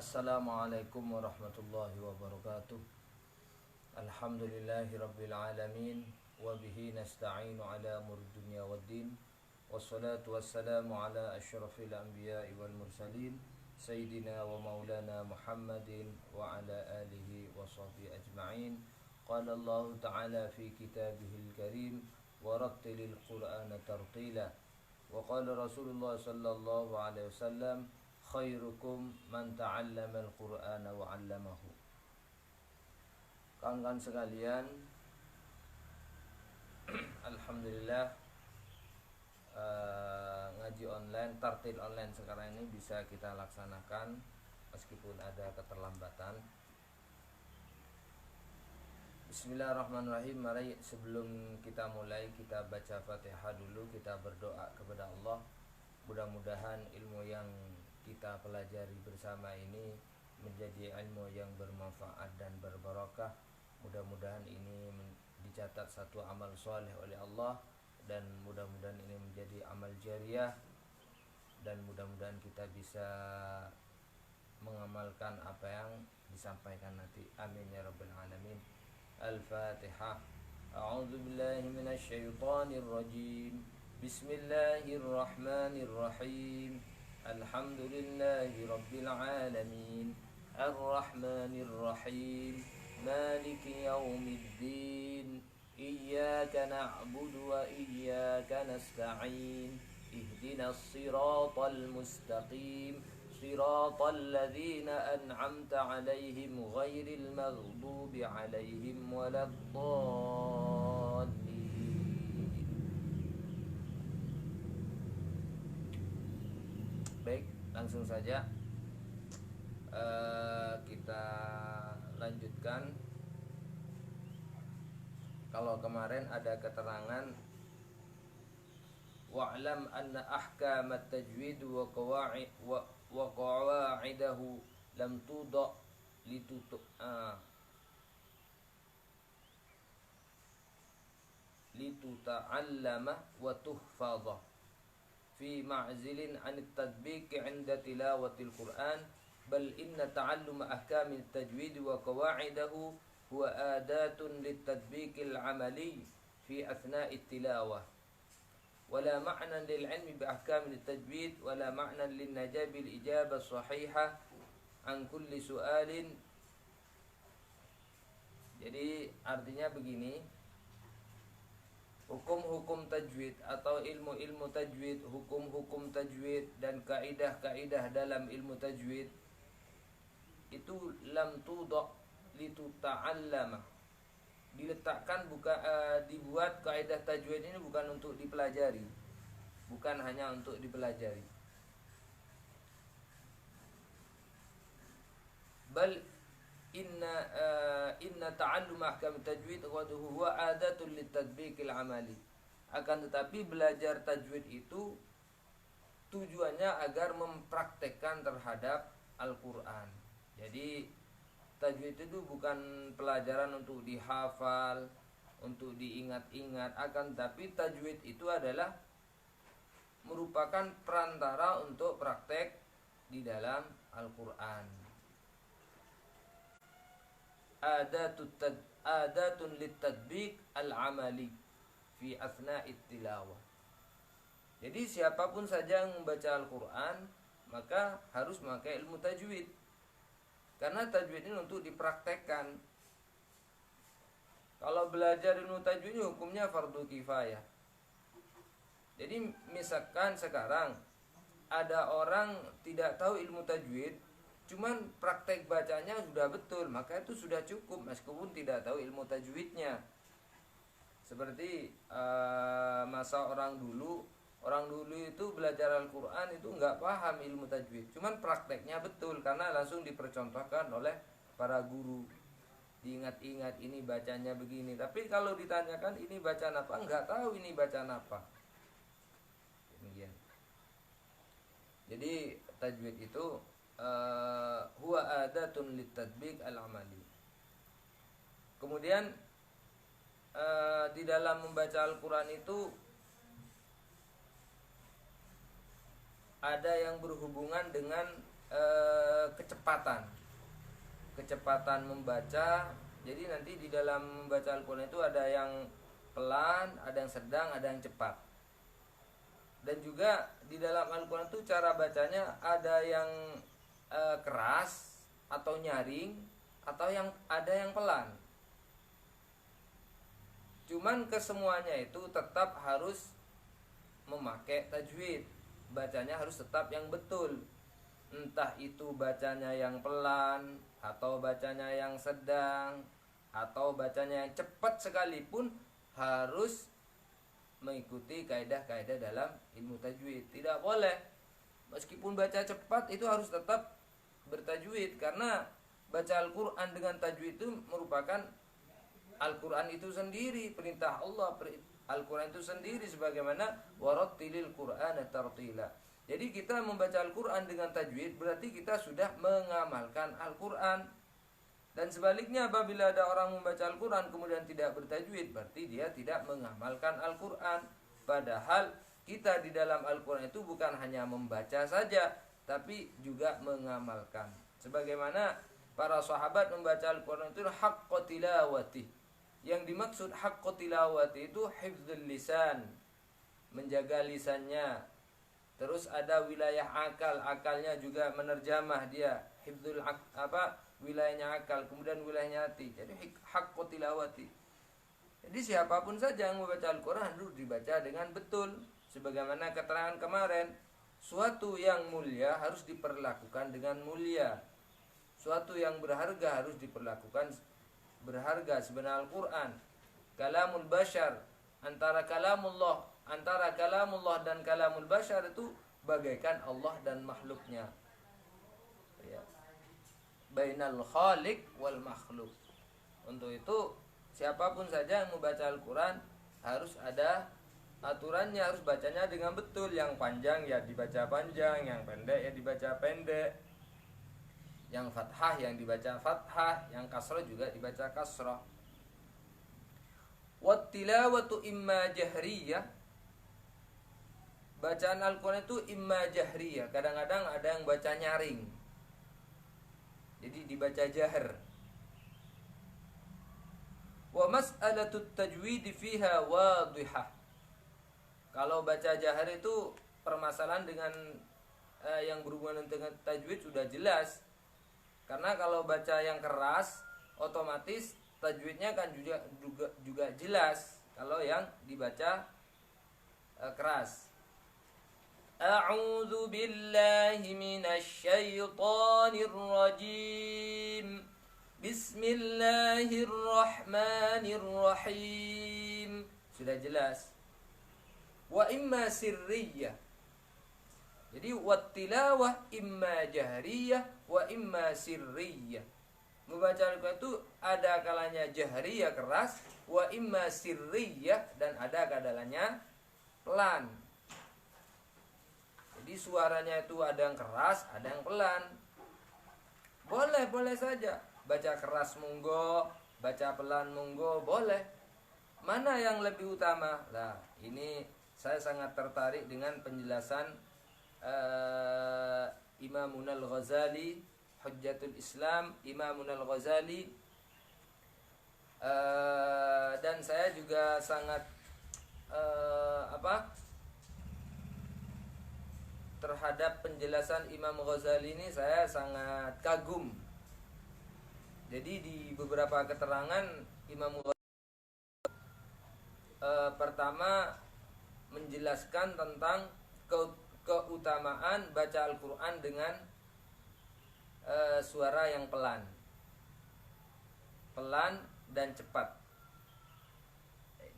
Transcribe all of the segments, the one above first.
Assalamualaikum warahmatullahi wabarakatuh. Alhamdulillahi rabbil alamin. Wabihi nasta'inu ala umuri dunya waddin. Wassalatu wassalamu ala asyrafil anbiya'i wal mursalin Sayyidina wa maulana Muhammadin wa ala alihi wa sahbihi ajma'in. Qala Allah ta'ala fi kitabihil karim wa rattilil qur'ana tartila. Wa qala Rasulullah sallallahu alaihi wasallam khairukum man ta'allama al-Qur'ana wa 'allamahu. Kawan-kawan sekalian, alhamdulillah ngaji online, tartil online sekarang ini bisa kita laksanakan meskipun ada keterlambatan. Bismillahirrahmanirrahim. Mari sebelum kita mulai kita baca Fatihah dulu, kita berdoa kepada Allah. Mudah-mudahan ilmu yang kita pelajari bersama ini menjadi ilmu yang bermanfaat dan berbarakah. Mudah-mudahan ini dicatat satu amal soleh oleh Allah, dan mudah-mudahan ini menjadi amal jariah, dan mudah-mudahan kita bisa mengamalkan apa yang disampaikan nanti. Amin ya rabbal alamin. Al-Fatihah. A'udzu billahi minasy syaithanir rajim. Bismillahirrahmanirrahim. Alhamdulillahi rabbil alamin. Ar-Rahmanir Rahim. Maliki yaumiddin. Iyyaka na'budu wa iyyaka nasta'in. Ihdinas siratal mustaqim. Siratal ladzina an'amta 'alaihim ghairil maghdubi 'alaihim waladdallin. Baik, langsung saja kita lanjutkan. Kalau kemarin ada keterangan wa'lam anna ahkam at-tajwid wa qawa'idahu lam tuda lituta'allama wa tuhfadha fi ma'zilin 'an at-tadbiq 'inda tilawatil Qur'an, bal inna ta'alluma ahkam at-tajwid wa qawa'idahu huwa adatun lit-tadbiqil 'amali fi athna'i at-tilawah. ولا معنى للعلم بأحكام التجويد ولا معنى للنجاة بالإجابة الصحيحة عن كل سؤال. Jadi artinya begini, hukum-hukum tajwid atau ilmu-ilmu tajwid, hukum-hukum tajwid dan kaidah-kaidah dalam ilmu tajwid itu lam tuda lituta'allama, diletakkan dibuat kaidah tajwid ini bukan untuk dipelajari, bukan hanya untuk dipelajari. Bal inna ta'allum ahkam tajwid wa huwa adatun litadbiqil amali. Akan tetapi belajar tajwid itu tujuannya agar mempraktekkan terhadap Al-Qur'an. Jadi tajwid itu bukan pelajaran untuk dihafal, untuk diingat-ingat, akan tapi tajwid itu adalah merupakan perantara untuk praktek di dalam Al-Qur'an. Adatun litadbiq al-amali fi athna'it tilawah. Jadi siapapun saja yang membaca Al-Qur'an maka harus memakai ilmu tajwid, karena tajwid ini untuk dipraktekkan. Kalau belajar ilmu tajwid ini hukumnya fardu kifayah. Jadi misalkan sekarang ada orang tidak tahu ilmu tajwid, cuman praktek bacanya sudah betul, maka itu sudah cukup meskipun tidak tahu ilmu tajwidnya. Seperti masa orang dulu itu belajar Al-Quran itu nggak paham ilmu tajwid, cuman prakteknya betul karena langsung dipercontohkan oleh para guru. Diingat-ingat ini bacanya begini, tapi kalau ditanyakan ini bacaan apa, nggak tahu ini bacaan apa. Demikian. Jadi tajwid itu huwa adatun litadbiq al-amali. Kemudian di dalam membaca Al-Quran itu ada yang berhubungan dengan kecepatan membaca. Jadi nanti di dalam membaca Al-Quran itu ada yang pelan, ada yang sedang, ada yang cepat. Dan juga di dalam Al-Quran itu cara bacanya ada yang keras atau nyaring, atau yang ada yang pelan. Cuman kesemuanya itu tetap harus memakai tajwid. Bacanya harus tetap yang betul. Entah itu bacanya yang pelan, atau bacanya yang sedang, atau bacanya yang cepat sekalipun, harus mengikuti kaidah-kaidah dalam ilmu tajwid. Tidak boleh meskipun baca cepat itu harus tetap bertajwid, karena baca Al-Quran dengan tajwid itu merupakan Al-Quran itu sendiri, perintah Allah. Al-Quran itu sendiri sebagaimana warattilil Qur'ana tartila. Jadi kita membaca Al-Quran dengan tajwid berarti kita sudah mengamalkan Al-Quran. Dan sebaliknya, apabila ada orang membaca Al-Quran kemudian tidak bertajwid, berarti dia tidak mengamalkan Al-Quran. Padahal kita di dalam Al-Quran itu bukan hanya membaca saja, tapi juga mengamalkan. Sebagaimana para sahabat membaca Al-Quran itu haqqa tilawati. Yang dimaksud haqqa tilawati itu hifdzul lisan, menjaga lisannya. Terus ada wilayah akal, akalnya juga menerjamah dia, hifdzul wilayahnya akal, kemudian wilayahnya hati. Jadi haqqu tilawati. Jadi siapapun saja yang membaca Al-Quran harus dibaca dengan betul. Sebagaimana keterangan kemarin, suatu yang mulia harus diperlakukan dengan mulia. Suatu yang berharga harus diperlakukan berharga. Sebenarnya Al-Quran kalamul bashar, antara kalamullah dan kalamul bashar itu bagaikan Allah dan makhluknya, ya. Bainal khaliq wal makhluk. Untuk itu siapapun saja yang membaca Al-Quran harus ada aturannya, harus bacanya dengan betul. Yang panjang ya dibaca panjang, yang pendek ya dibaca pendek, yang fathah yang dibaca fathah, yang kasrah juga dibaca kasrah. Wat tilawatu imma jahriyah. Bacaan Al-Quran itu imma jahriyah, kadang-kadang ada yang baca nyaring, jadi dibaca jahar. Wa mas'alatut tajwid fiha wadihah. Kalau baca jahar itu permasalahan dengan yang berhubungan dengan tajwid sudah jelas. Karena kalau baca yang keras, otomatis tajwidnya kan juga jelas kalau yang dibaca keras. A'udzu billahi minasy syaithanir rajim. Bismillahirrahmanirrahim. Sudah jelas. Wa imma sirriyah. Jadi wattilawah imma jahriyah wa imma sirriyah. Membaca Al-Quran itu ada kalanya jahriyah keras, wa imma sirriyah, dan ada kalanya pelan. Jadi suaranya itu ada yang keras, ada yang pelan. Boleh saja. Baca keras monggo, baca pelan monggo, boleh. Mana yang lebih utama? Nah, ini saya sangat tertarik dengan penjelasan Imamun Al-Ghazali, Hujjatul Islam, Imamun Al-Ghazali. Dan saya juga sangat terhadap penjelasan Imam Ghazali ini saya sangat kagum. Jadi di beberapa keterangan Imam Ghazali pertama menjelaskan tentang keutamaan baca Al-Quran dengan suara yang pelan dan cepat.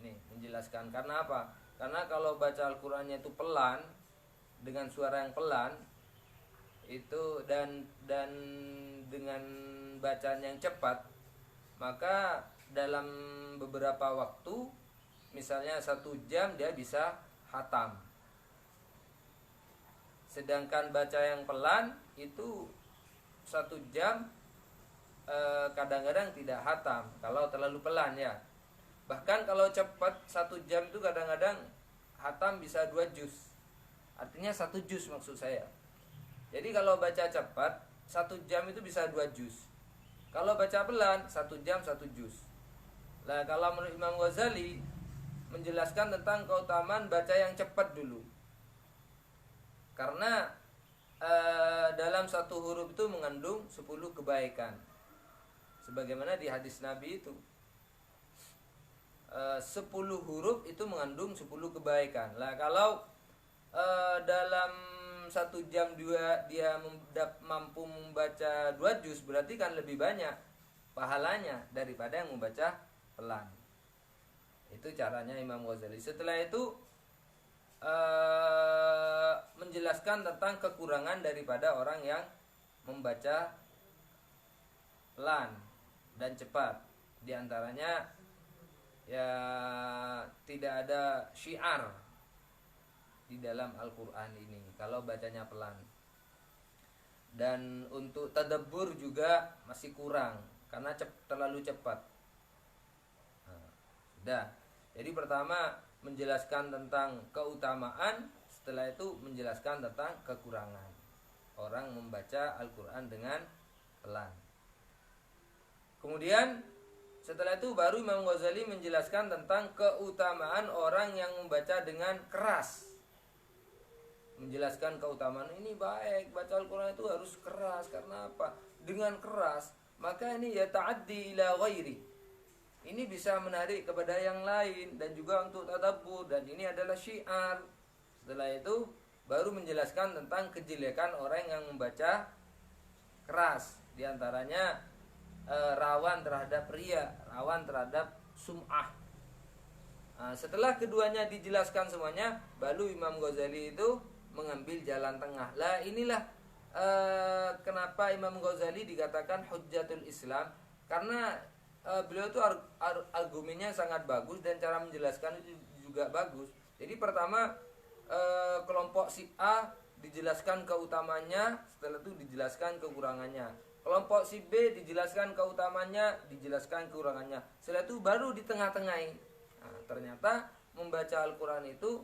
Ini menjelaskan karena apa? Karena kalau baca Al-Qurannya itu pelan dengan suara yang pelan itu dan dengan bacaan yang cepat, maka dalam beberapa waktu, misalnya 1 jam dia bisa khatam. Sedangkan baca yang pelan itu 1 jam kadang-kadang tidak khatam kalau terlalu pelan, ya. Bahkan kalau cepat 1 jam itu kadang-kadang khatam bisa 2 juz. Artinya 1 juz maksud saya. Jadi kalau baca cepat 1 jam itu bisa 2 juz. Kalau baca pelan 1 jam 1 juz. Nah kalau menurut Imam Ghazali menjelaskan tentang keutamaan baca yang cepat dulu. Karena dalam satu huruf itu mengandung 10 kebaikan. Sebagaimana di hadis Nabi itu 10 huruf itu mengandung 10 kebaikan. Lah kalau dalam 1 jam dia mampu membaca 2 juz, berarti kan lebih banyak pahalanya daripada yang membaca pelan. Itu caranya Imam Ghazali. Setelah itu menjelaskan tentang kekurangan daripada orang yang membaca pelan dan cepat. Di antaranya ya tidak ada syiar di dalam Al-Quran ini kalau bacanya pelan. Dan untuk tadabbur juga masih kurang karena terlalu cepat. Nah, sudah. Jadi pertama menjelaskan tentang keutamaan, setelah itu menjelaskan tentang kekurangan orang membaca Al-Quran dengan pelan. Kemudian setelah itu baru Imam Ghazali menjelaskan tentang keutamaan orang yang membaca dengan keras. Menjelaskan keutamaan ini baik, baca Al-Quran itu harus keras. Karena apa? Dengan keras maka ini ya ta'addi ila ghairi, ini bisa menarik kepada yang lain dan juga untuk tadabbur, dan ini adalah syiar. Setelah itu baru menjelaskan tentang kejelekan orang yang membaca keras. Di antaranya rawan terhadap riya, rawan terhadap sum'ah. Nah, setelah keduanya dijelaskan semuanya, baru Imam Ghazali itu mengambil jalan tengah. Lah inilah kenapa Imam Ghazali dikatakan hujjatul Islam, karena beliau itu argumennya sangat bagus dan cara menjelaskan itu juga bagus. Jadi pertama kelompok si A dijelaskan keutamanya, setelah itu dijelaskan kekurangannya. Kelompok si B dijelaskan keutamanya, dijelaskan kekurangannya. Setelah itu baru di tengah-tengahin. Nah, ternyata membaca Al-Quran itu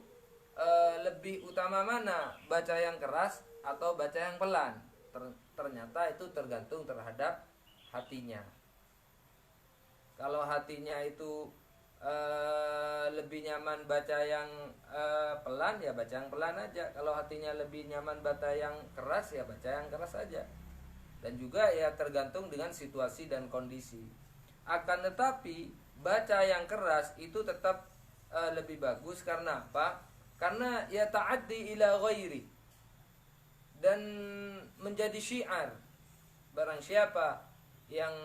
lebih utama mana? Baca yang keras atau baca yang pelan? Ternyata itu tergantung terhadap hatinya. Kalau hatinya itu lebih nyaman baca yang pelan, ya baca yang pelan aja. Kalau hatinya lebih nyaman baca yang keras, ya baca yang keras aja. Dan juga ya tergantung dengan situasi dan kondisi. Akan tetapi baca yang keras itu tetap lebih bagus. Karena apa? Karena ya ta'addi ila ghairi, dan menjadi syiar. Barang siapa yang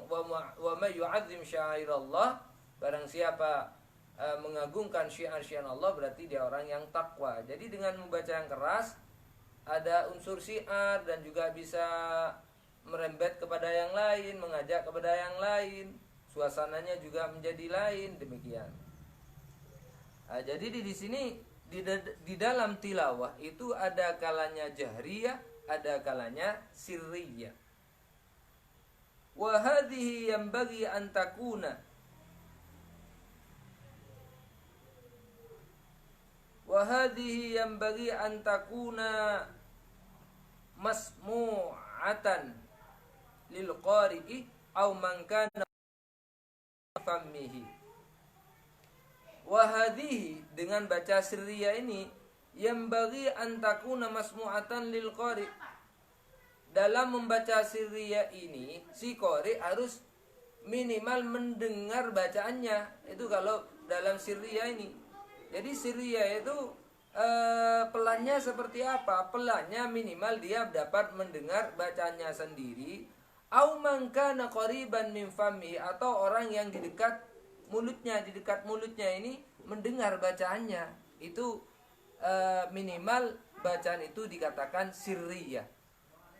wa ma yu'azzim syairallah, barang siapa mengagungkan syiar-syiar Allah, berarti dia orang yang takwa. Jadi dengan membaca yang keras ada unsur syiar dan juga bisa merembet kepada yang lain, mengajak kepada yang lain, suasananya juga menjadi lain, demikian. Nah, jadi di sini di dalam tilawah itu ada kalanya jahriyah, ada kalanya sirriyah. Wa hadhihi yanbaghi an takuna masmu'atan lil qari'i aw man kana fammihi. Wa hadhihi, dengan baca sirriyah ini, yanbaghi an takuna masmu'atan lil qari'. Dalam membaca sirriyah ini, si qari harus minimal mendengar bacaannya. Itu kalau dalam sirriyah ini. Jadi sirriyah itu pelannya seperti apa? Pelannya minimal dia dapat mendengar bacaannya sendiri. Au man kana qariban min fami, atau orang yang di dekat mulutnya ini mendengar bacaannya. Itu minimal bacaan itu dikatakan sirriyah.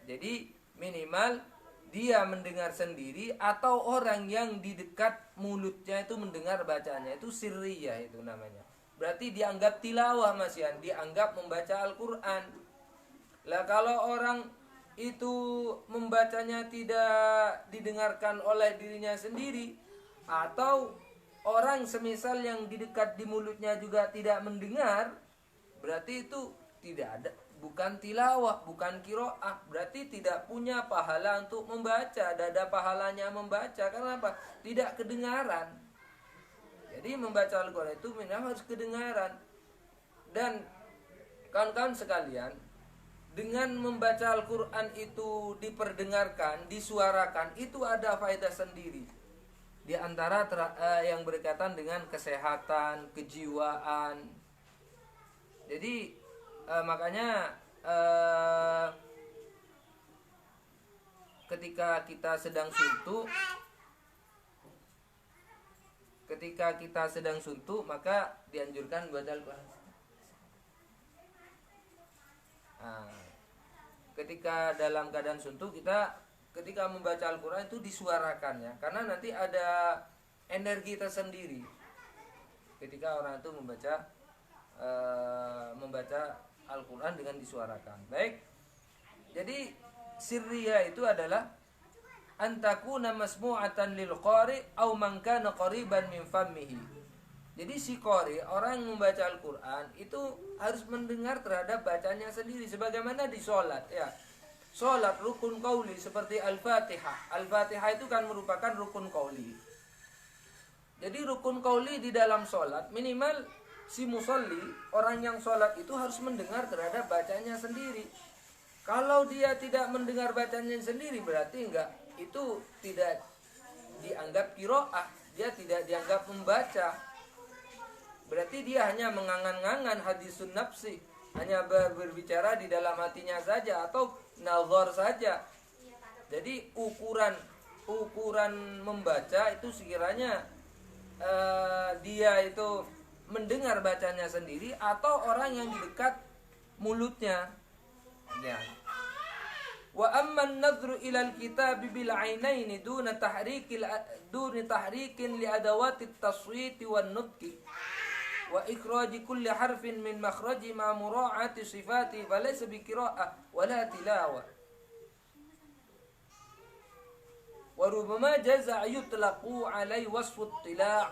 Jadi minimal dia mendengar sendiri atau orang yang di dekat mulutnya itu mendengar bacaannya, itu sirriyah itu namanya. Berarti dianggap tilawah, Mas Yan, dianggap membaca Al-Quran. Lah kalau orang itu membacanya tidak didengarkan oleh dirinya sendiri, atau orang semisal yang di dekat di mulutnya juga tidak mendengar, berarti itu tidak ada, bukan tilawah, bukan qiraah, berarti tidak punya pahala untuk membaca, tidak ada pahalanya membaca. Karena apa? Tidak kedengaran. Jadi membaca Al-Quran itu memang harus kedengaran. Dan kawan-kawan sekalian, dengan membaca Al-Quran itu diperdengarkan, disuarakan, itu ada faedah sendiri. Di antara yang berkaitan dengan kesehatan, kejiwaan. Jadi makanya ketika kita sedang suntuk, maka dianjurkan baca Al-Quran. Ketika dalam keadaan suntuk, ketika membaca Al-Quran itu disuarakan ya, karena nanti ada energi tersendiri ketika orang itu membaca Al-Quran dengan disuarakan. Baik, jadi sirriya itu adalah antakuna masmu'atan lil qari au man kana qariban min fammihi. Jadi si qari, orang yang membaca Al-Quran itu harus mendengar terhadap bacanya sendiri, sebagaimana di sholat ya. Sholat rukun qauli seperti Al-Fatihah. Al-Fatihah itu kan merupakan rukun qauli. Jadi rukun qauli di dalam sholat, minimal si musolli, orang yang sholat itu harus mendengar terhadap bacanya sendiri. Kalau dia tidak mendengar bacanya sendiri, berarti itu tidak dianggap qiraah, dia tidak dianggap membaca. Berarti dia hanya mengangan-angan hadisun nafsi, hanya berbicara di dalam hatinya saja atau nazar saja. Jadi ukuran membaca itu sekiranya dia itu mendengar bacanya sendiri atau orang yang di dekat mulutnya. Ya. Wa amma an-nadhru ila al-kitab bil 'ainaini duna tahrikin li adawati at-taswit wan nutqi wa ikhraji kulli harfin min makhraji ma mura'ati sifati falaysa bi qira'ah wala tilawah wa rubbama jaza yutlaqu alai wasfu at-tila'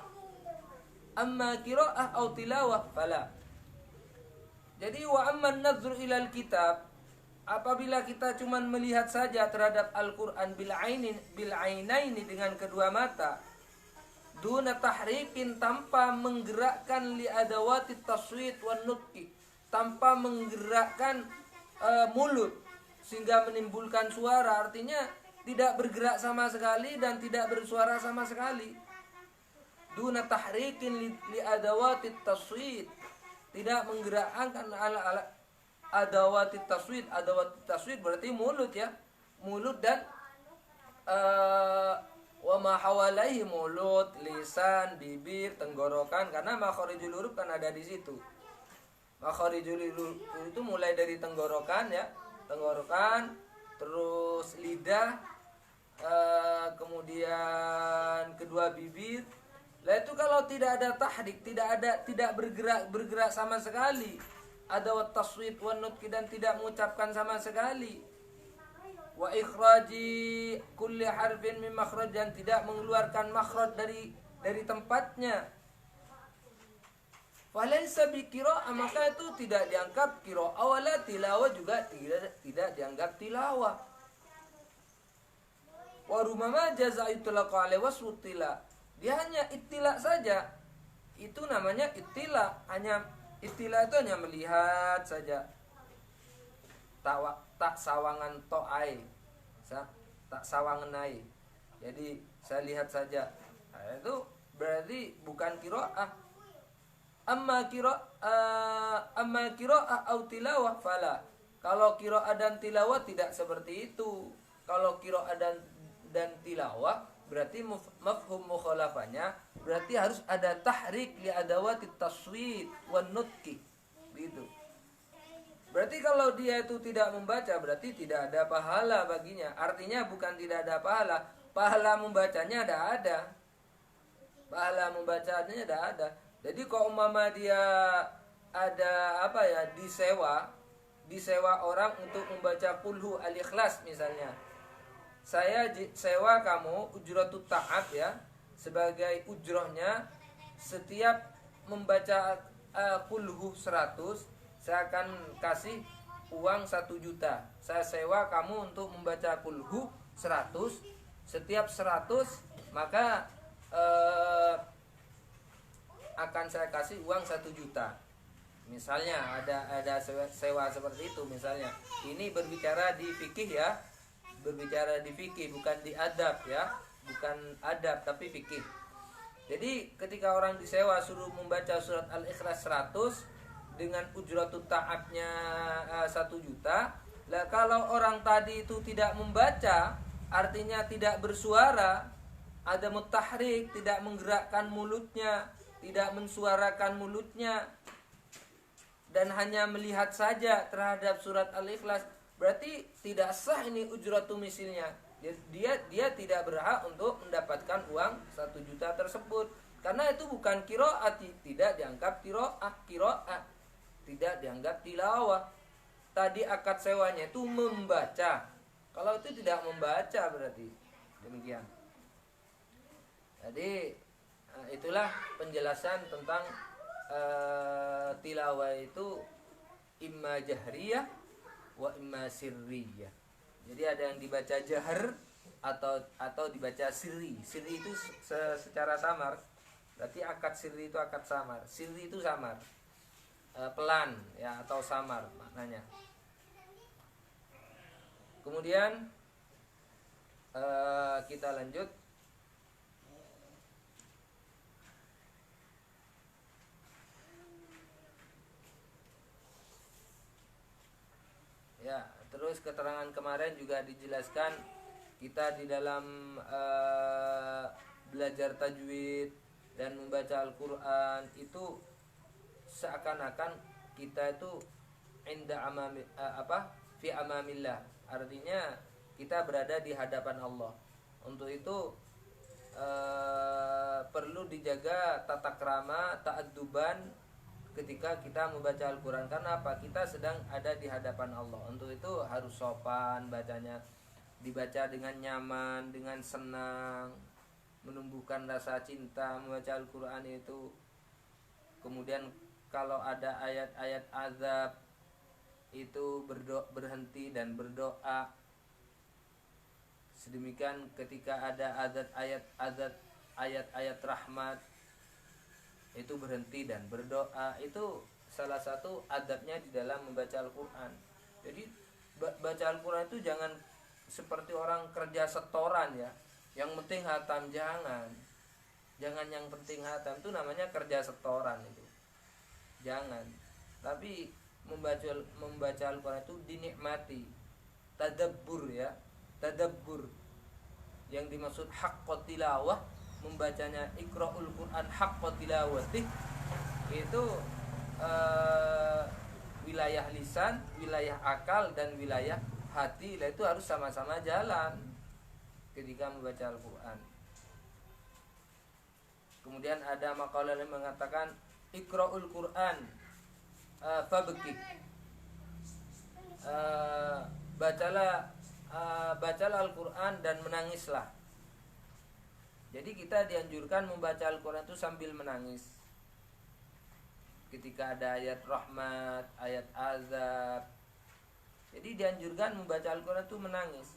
amma qira'ah aw tilawah fala. Jadi wa amma an-nadhru ila al-kitab, apabila kita cuma melihat saja terhadap Al-Quran bil ainaini dengan kedua mata, duna tahrikin, tanpa menggerakkan li adawati taswit wan nutqi, tanpa menggerakkan mulut sehingga menimbulkan suara, artinya tidak bergerak sama sekali dan tidak bersuara sama sekali. Duna tahrikin li adawati taswit, tidak menggerakkan ala adawati taswid. Adawati taswid berarti mulut ya, mulut dan wa ma hawalaihi, mulut, lisan, bibir, tenggorokan, karena makharijul huruf kan ada di situ. Makharijul huruf itu mulai dari tenggorokan ya, tenggorokan, terus lidah, kemudian kedua bibir. Lah itu kalau tidak ada tahrik, tidak bergerak sama sekali, ada taswid wan nutqi, dan tidak mengucapkan sama sekali, wa ikhraji kulli harfin min makhraj, dan tidak mengeluarkan makhraj dari tempatnya, falaysa bi qira'ah, maka itu tidak dianggap qira'ah, wala tilawah, juga tidak dianggap tilawah. Wa rumama jaza yutlaqu alaihi wasfu tila, dia hanya ittila saja, itu namanya ittila, ittila itu hanya melihat saja. Tak sawangan to'ai, tak sawangan nai. Jadi saya lihat saja. Nah, itu berarti bukan qiraah. Amma qiraah au tilawah fala. Kalau qiraah dan tilawah tidak seperti itu. Kalau qiraah dan tilawah berarti mafhum mukhalafahnya berarti harus ada tahrik li adawati taswid wan nutqi. Gitu. Berarti kalau dia itu tidak membaca, berarti tidak ada pahala baginya. Artinya bukan tidak ada pahala, pahala membacanya ada. Pahala membacanya ada. Jadi kalau umpama dia ada disewa orang untuk membaca Qulhu Al-Ikhlas misalnya. Saya sewa kamu ujratut ta'ab ya, sebagai ujrohnya setiap membaca Qulhu 100, saya akan kasih uang 1 juta. Saya sewa kamu untuk membaca kulhu 100. Setiap 100 maka akan saya kasih uang 1 juta. Misalnya ada sewa seperti itu misalnya. Ini berbicara di fikih ya. Berbicara di fikih bukan di adab ya. Bukan adab tapi fikih. Jadi ketika orang disewa suruh membaca surat Al-Ikhlas 100 dengan ujratut ta'abnya 1 juta. Lah kalau orang tadi itu tidak membaca, artinya tidak bersuara, ada mutahrik, tidak menggerakkan mulutnya, tidak mensuarakan mulutnya, dan hanya melihat saja terhadap surat Al-Ikhlas, berarti tidak sah ini ujratu misilnya. Dia tidak berhak untuk mendapatkan uang 1 juta tersebut, karena itu bukan qiraat, tidak dianggap qiraat, tidak dianggap tilawah. Tadi akad sewanya itu membaca. Kalau itu tidak membaca berarti demikian. Jadi itulah penjelasan tentang tilawah itu imma jahriyah wa imma sirriyah. Jadi ada yang dibaca jahar atau dibaca sirri. Sirri itu secara samar. Berarti akad sirri itu akad samar. Sirri itu samar. Pelan ya atau samar maknanya. Kemudian kita lanjut. Ya, terus keterangan kemarin juga dijelaskan kita di dalam belajar tajwid dan membaca Al-Qur'an itu seakan-akan kita itu fi amamillah, artinya kita berada di hadapan Allah. Untuk itu perlu dijaga tata krama, ta'adduban ketika kita membaca Al-Quran. Karena apa? Kita sedang ada di hadapan Allah. Untuk itu harus sopan bacanya, dibaca dengan nyaman, dengan senang, menumbuhkan rasa cinta membaca Al-Quran itu. Kemudian kalau ada ayat-ayat azab itu berhenti dan berdoa. Sedemikian ketika ada ayat-ayat rahmat itu berhenti dan berdoa. Itu salah satu adabnya di dalam membaca Al-Quran. Jadi baca Al-Quran itu jangan seperti orang kerja setoran ya. Yang penting hatam, jangan yang penting hatam, itu namanya kerja setoran itu. Jangan. Tapi membaca Al-Quran itu dinikmati, tadabbur ya, tadabbur. Yang dimaksud haqqat tilawah, membacanya iqra'ul Quran haqqat tilawatih, itu wilayah lisan, wilayah akal, dan wilayah hati itu harus sama-sama jalan ketika membaca Al-Quran. Kemudian ada makalah yang mengatakan iqra'ul Quran fabki, bacalah Al-Quran dan menangislah. Jadi kita dianjurkan membaca Al-Quran itu sambil menangis. Ketika ada ayat rahmat, ayat azab, jadi dianjurkan membaca Al-Quran itu menangis.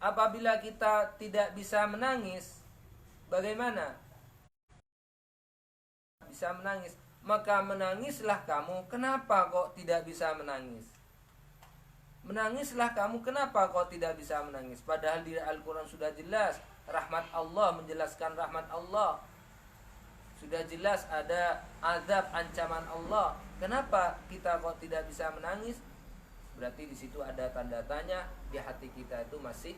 Apabila kita tidak bisa menangis, bagaimana? Bisa menangis, maka menangislah kamu. Kenapa kok tidak bisa menangis? Menangislah kamu, kenapa kok tidak bisa menangis? Padahal di Al-Quran sudah jelas rahmat Allah, menjelaskan rahmat Allah. Sudah jelas ada azab, ancaman Allah. Kenapa kita kok tidak bisa menangis? Berarti di situ ada tanda tanya, di hati kita itu masih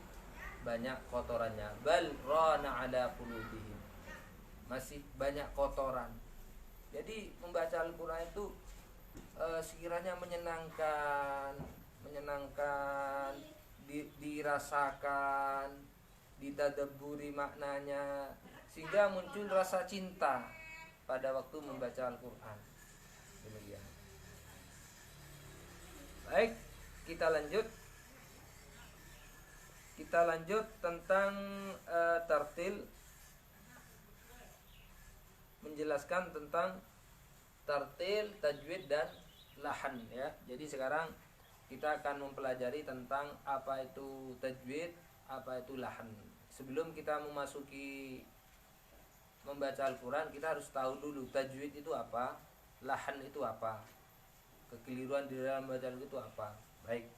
banyak kotorannya. Bal rana ala qulubihim, masih banyak kotoran. Jadi membaca Al-Quran itu sekiranya menyenangkan, dirasakan, ditadabburi maknanya, sehingga muncul rasa cinta pada waktu membaca Al-Quran. Demikian. Baik, kita lanjut tentang tartil, menjelaskan tentang tartil, tajwid, dan lahan ya. Jadi sekarang kita akan mempelajari tentang apa itu tajwid, apa itu lahan. Sebelum kita memasuki membaca Al-Quran, kita harus tahu dulu tajwid itu apa, lahan itu apa, kekeliruan di dalam bacaan itu apa. Baik.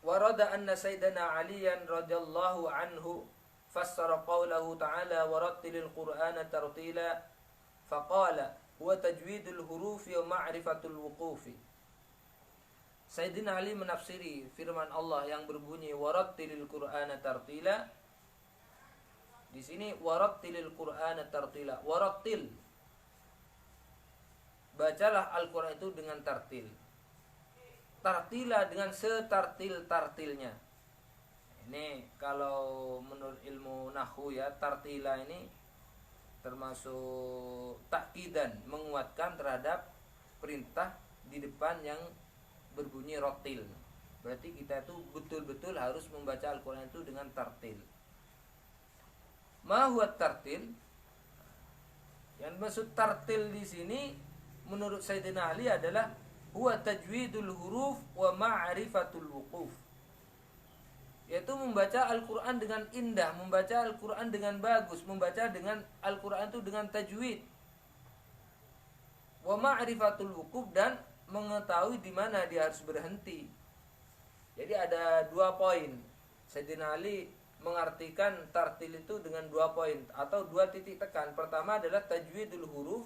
Warada anna Sayyidina Aliyan radhiyallahu anhu fassara qawlahu ta'ala warattilil Qur'ana tartila faqala huwa tajwidul hurufi wa ma'rifatul wuqufi. Sayyidina Ali menafsiri firman Allah yang berbunyi warattilil Qur'ana tartila. Di sini warattilil Qur'ana tartila. Warattil, bacalah Al-Qur'an itu dengan tartil. Tartila dengan setartil-tartilnya. Ini kalau menurut ilmu nahwu ya, tartila ini termasuk takkidan, menguatkan terhadap perintah di depan yang berbunyi rotil. Berarti kita itu betul-betul harus membaca Al-Quran itu dengan tartil. Ma huwa tartil? Yang maksud tartil di sini menurut Sayyidina Ali adalah huwa tajwidul huruf wa ma'rifatul wuquf. Yaitu membaca Al-Quran dengan indah, membaca Al-Quran dengan bagus, membaca dengan Al-Quran itu dengan tajwid. Wa ma'rifatul wuquf, dan mengetahui di mana dia harus berhenti. Jadi ada 2 poin. Sayyidina Ali mengartikan tartil itu dengan 2 poin atau 2 titik tekan. Pertama adalah tajwidul huruf.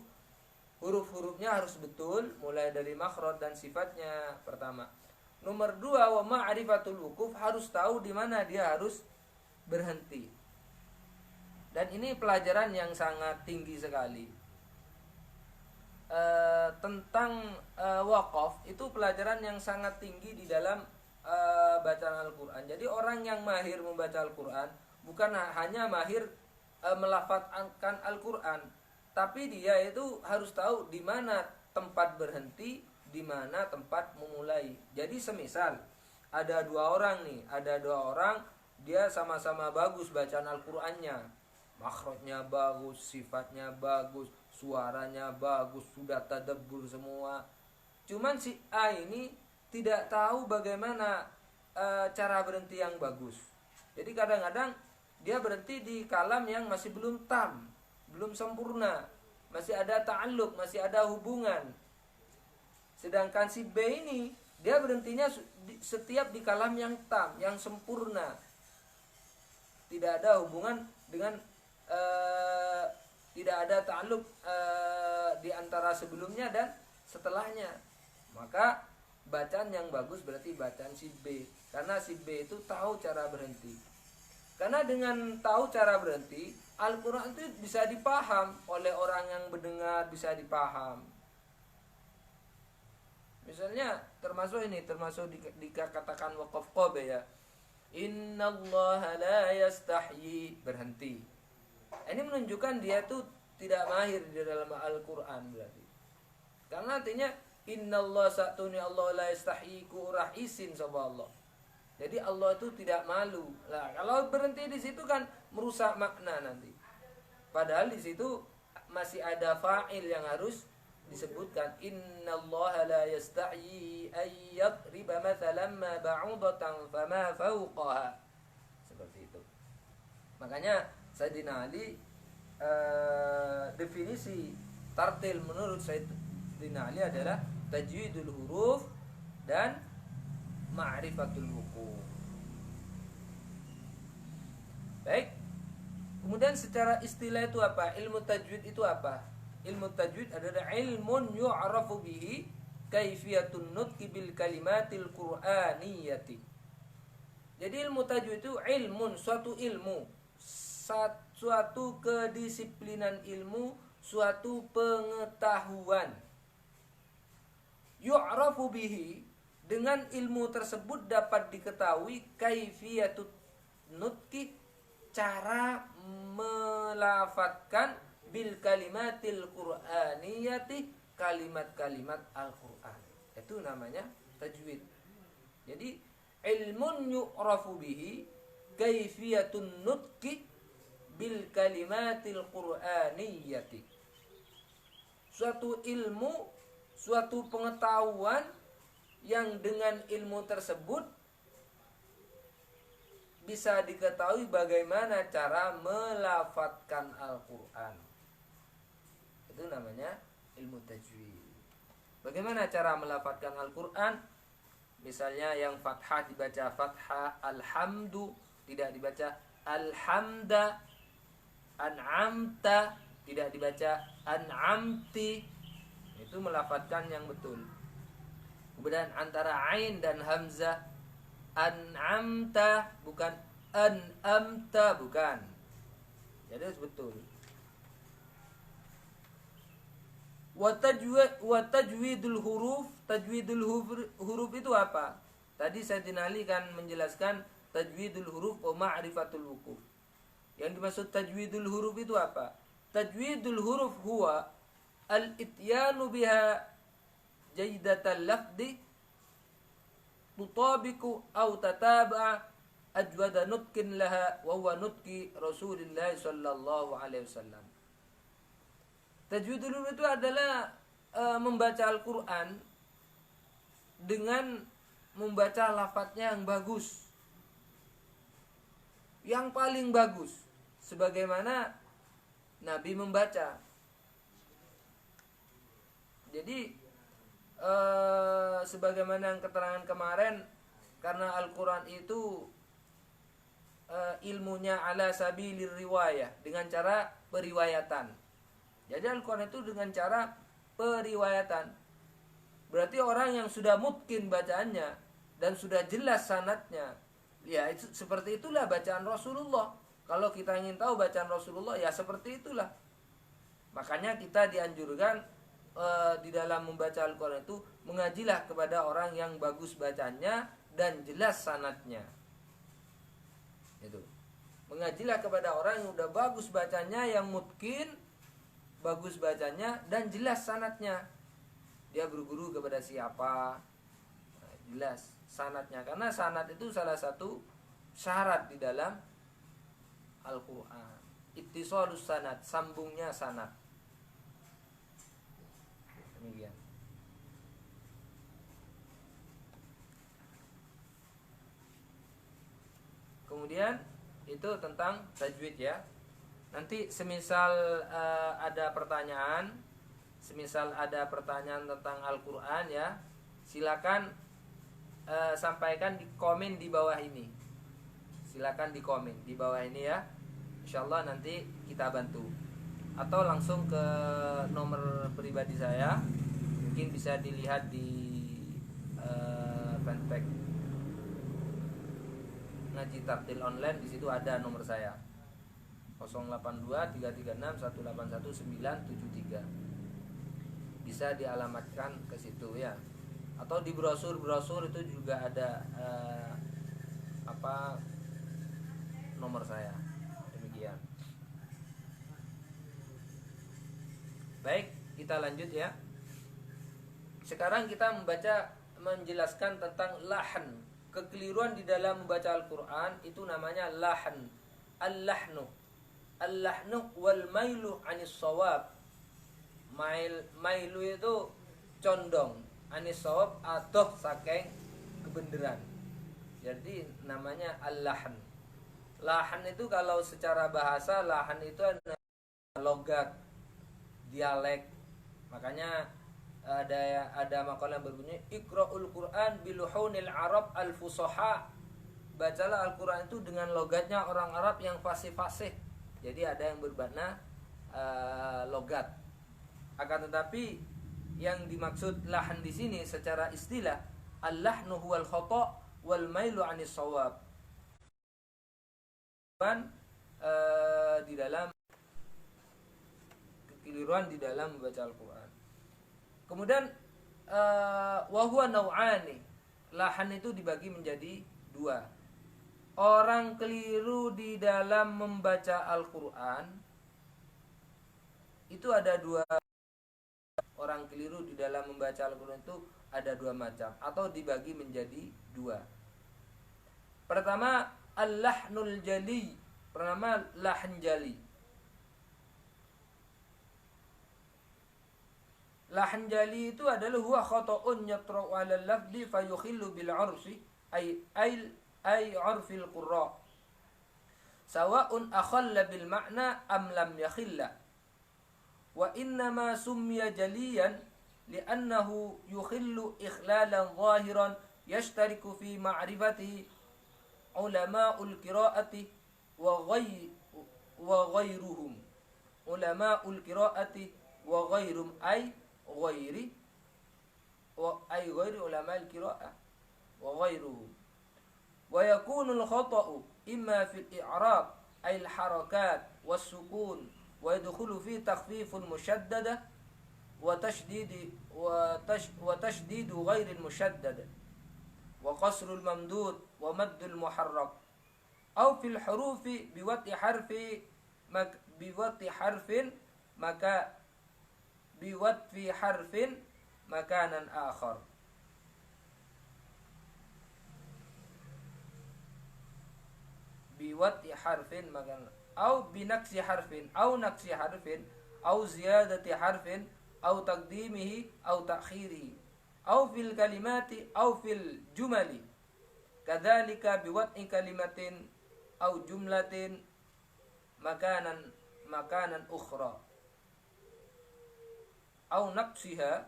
Huruf-hurufnya harus betul, mulai dari makhraj dan sifatnya pertama. Nomor 2, wa ma'rifatul wuquf, harus tahu di mana dia harus berhenti. Dan ini pelajaran yang sangat tinggi sekali. Tentang waqaf itu pelajaran yang sangat tinggi di dalam bacaan Al-Quran. Jadi orang yang mahir membaca Al-Quran bukan hanya mahir melafadzkan Al-Quran, tapi dia itu harus tahu di mana tempat berhenti, di mana tempat memulai. Jadi semisal ada 2 orang nih, ada 2 orang, dia sama-sama bagus bacaan Al-Qur'annya. Makhrajnya bagus, sifatnya bagus, suaranya bagus, sudah tadabbur semua. Cuman si A ini tidak tahu bagaimana cara berhenti yang bagus. Jadi kadang-kadang dia berhenti di kalam yang masih belum tam, belum sempurna, masih ada ta'alluq, masih ada hubungan. Sedangkan si B ini dia berhentinya setiap di kalam yang tam, yang sempurna, tidak ada hubungan dengan tidak ada ta'alluq di antara sebelumnya dan setelahnya. Maka bacaan yang bagus berarti bacaan si B, karena si B itu tahu cara berhenti. Karena dengan tahu cara berhenti, Al-Quran itu bisa dipaham oleh orang yang mendengar, bisa dipaham. Misalnya termasuk dikatakan waqaf qobe ya. Innallaha la yastahyi, berhenti. Ini menunjukkan dia itu tidak mahir di dalam Al-Quran berarti. Karena artinya innallaha satuni Allah la yastahyi, ku urah isin sama Allah. Jadi Allah itu tidak malu. Lah, kalau berhenti di situ kan merusak makna nanti. Padahal di situ masih ada fa'il yang harus disebutkan. Innallaha la yastahyi ay yadriba mathalan ma ba'udatan fama fawqaha. Seperti itu. Makanya Sayyidina Ali definisi tartil menurut Sayyidina Ali adalah tajwidul huruf dan ma'rifatul wuquf. Baik. Kemudian secara istilah itu apa? Ilmu tajwid itu apa? Ilmu tajwid adalah ilmun yu'rafu bihi kaifiyatun nutqi bil kalimatil qur'aniyati. Jadi ilmu tajwid itu ilmun, suatu ilmu, suatu kedisiplinan ilmu, suatu pengetahuan. Yu'rafu bihi, dengan ilmu tersebut dapat diketahui kaifiyatun nutqi, cara melafatkan bil kalimatil qur'aniyati, kalimat-kalimat Al-Qur'an. Itu namanya tajwid. Jadi ilmun yu'rafu bihi kaifiyatun nutqi bil kalimatil qur'aniyati. suatu ilmu, suatu pengetahuan yang dengan ilmu tersebut bisa diketahui bagaimana cara melafadzkan Al-Quran. Itu namanya ilmu tajwid. Bagaimana cara melafadzkan Al-Quran? Misalnya yang fathah dibaca fathah, alhamdu tidak dibaca alhamda, an'amta tidak dibaca an'amti. Itu melafadzkan yang betul. Kemudian antara ain dan hamzah, an'amta bukan an'amta, bukan. Jadi harus betul. Wa tajwidul huruf. Tajwidul huruf itu apa? Tadi Sayyidina Ali kan menjelaskan tajwidul huruf wa ma'rifatul wukuf. Yang dimaksud tajwidul huruf itu apa? Tajwidul huruf huwa al-ityanu biha jaydatal lafdi tutabiku aw tataba ajwada nutkin laha wa huwa nutki Rasulullah sallallahu alaihi wasallam. Tajwidul huruf itu adalah membaca Al-Quran dengan membaca lafadznya yang bagus, yang paling bagus, sebagaimana Nabi membaca. Jadi sebagaimana yang keterangan kemarin, karena Al-Quran itu ilmunya ala sabilir riwayah, dengan cara periwayatan. Jadi Al-Quran itu dengan cara periwayatan. Berarti orang yang sudah mungkin bacaannya dan sudah jelas sanadnya, ya itu, seperti itulah bacaan Rasulullah. Kalau kita ingin tahu bacaan Rasulullah, ya seperti itulah. Makanya kita dianjurkan di dalam membaca Al-Quran itu mengajilah kepada orang yang bagus bacanya dan jelas sanadnya. Itu. Mengajilah kepada orang yang udah bagus bacanya, yang mungkin bagus bacanya dan jelas sanadnya. Dia berguru kepada siapa, nah, jelas sanadnya. Karena sanad itu salah satu syarat di dalam Al-Quran. Ittisalus sanad, sambungnya sanad. Demikian. Kemudian itu tentang tajwid ya. Nanti semisal ada pertanyaan tentang Al-Quran ya, silakan sampaikan di komen di bawah ini. Silakan di komen di bawah ini ya. Insyaallah nanti kita bantu. Atau langsung ke nomor pribadi saya. Mungkin bisa dilihat di fanpage Ngaji Tartil Online, di situ ada nomor saya. 082 336 181 973. Bisa dialamatkan ke situ ya. Atau di brosur itu juga ada nomor saya. Demikian. Baik, kita lanjut ya. Sekarang kita menjelaskan tentang lahan. Kekeliruan di dalam membaca Al-Quran itu namanya lahan. Al-lahnu wal mailu anis shawab. Mailu itu condong, anis shawab atau saking kebenaran. Jadi namanya al-lahan. Lahan itu kalau secara bahasa, lahan itu adalah logat, dialek. Makanya ada makalah yang berbunyi Iqra'ul Qur'an biluhunil Arab al-fusaha. Bacalah Al-Quran itu dengan logatnya orang Arab yang fasih-fasih. Jadi ada yang bermakna logat. Akan tetapi yang dimaksud lahan di sini secara istilah, al-lahnu huwal khata' wal mailu 'anis shawab. Di dalam kekeliruan di dalam membaca Al-Quran. Kemudian wa huwa nau'ani. Lahan itu dibagi menjadi dua. Orang keliru di dalam membaca Al-Quran itu ada dua. Orang keliru di dalam membaca Al-Quran itu ada dua macam, atau dibagi menjadi dua. Pertama, al-lahnul jali. Pertama, lahan jali. Lahan jali itu adalah huwa khata'un yatra'u 'ala al-lafzi fayukhillu bil 'urfi ay 'urfil qurra. Sawa'un akhalla bil ma'na am lam yakhilla. Wa innama summiya jaliyan li'annahu yukhillu ikhlalan zahiran yashtariku fi ma'rifatihi ulama'ul qira'ati wa ghairuhum. Ulama'ul qira'ati wa ghairum ay ghairi ulama'il qira'ah wa ghairuhum. Wa yakunu al-khata'u imma fi al-i'rab ay al-harakat was-sukun wa yadkhulu fi takhfiful mushaddada wa tashdid ghairi al-mushaddada wa qasrul mamdud wa maddul muharrak aw fil hurufi biwati harfin makanan akhar. Biwati harfin makanan aw binaksi harfin aw naksi harfin aw ziyadati harfin aw taqdimihi aw ta'khirihi aw fil kalimati aw fil jumali kadzalika biwati kalimatin aw jumlatin makanan ukhra aw naqsiha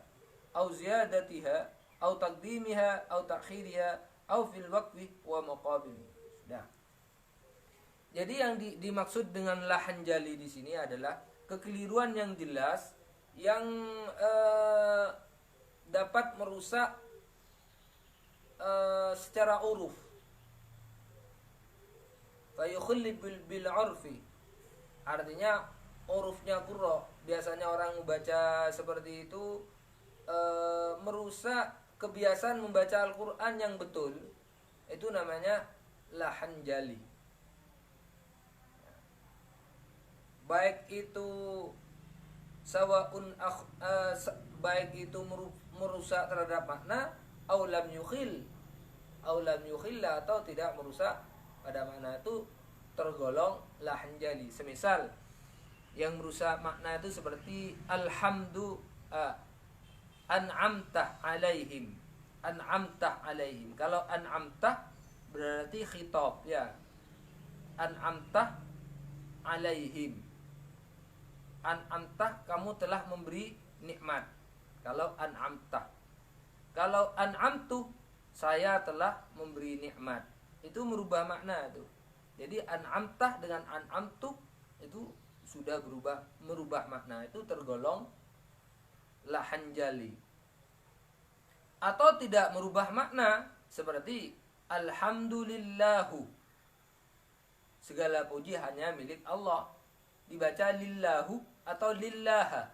aw ziyadatiha aw taqdimiha aw ta'khiriha aw fil waqfi wa maqabimi. Sudah. Jadi yang dimaksud dengan lahan jali di sini adalah kekeliruan yang jelas yang dapat merusak secara uruf. Fayukhilli bil 'urfi. Artinya urufnya qurra. Biasanya orang membaca seperti itu merusak kebiasaan membaca Al-Qur'an yang betul. Itu namanya lahan jali. Baik itu baik itu merusak terhadap makna atau lam yukhilla atau tidak merusak pada makna, itu tergolong lahan jali. Semisal yang merusak makna itu seperti an'amtah alaihim. Kalau an'amtah berarti khitab ya. An'amtah alaihim. An'amtah, kamu telah memberi nikmat. Kalau an'amtah. Kalau an'amtu, saya telah memberi nikmat. Itu merubah makna itu. Jadi an'amtah dengan an'amtu itu sudah merubah makna. Itu tergolong lahan jali. Atau tidak merubah makna seperti alhamdulillahu. Segala puji hanya milik Allah. Dibaca lillahu atau lillaha.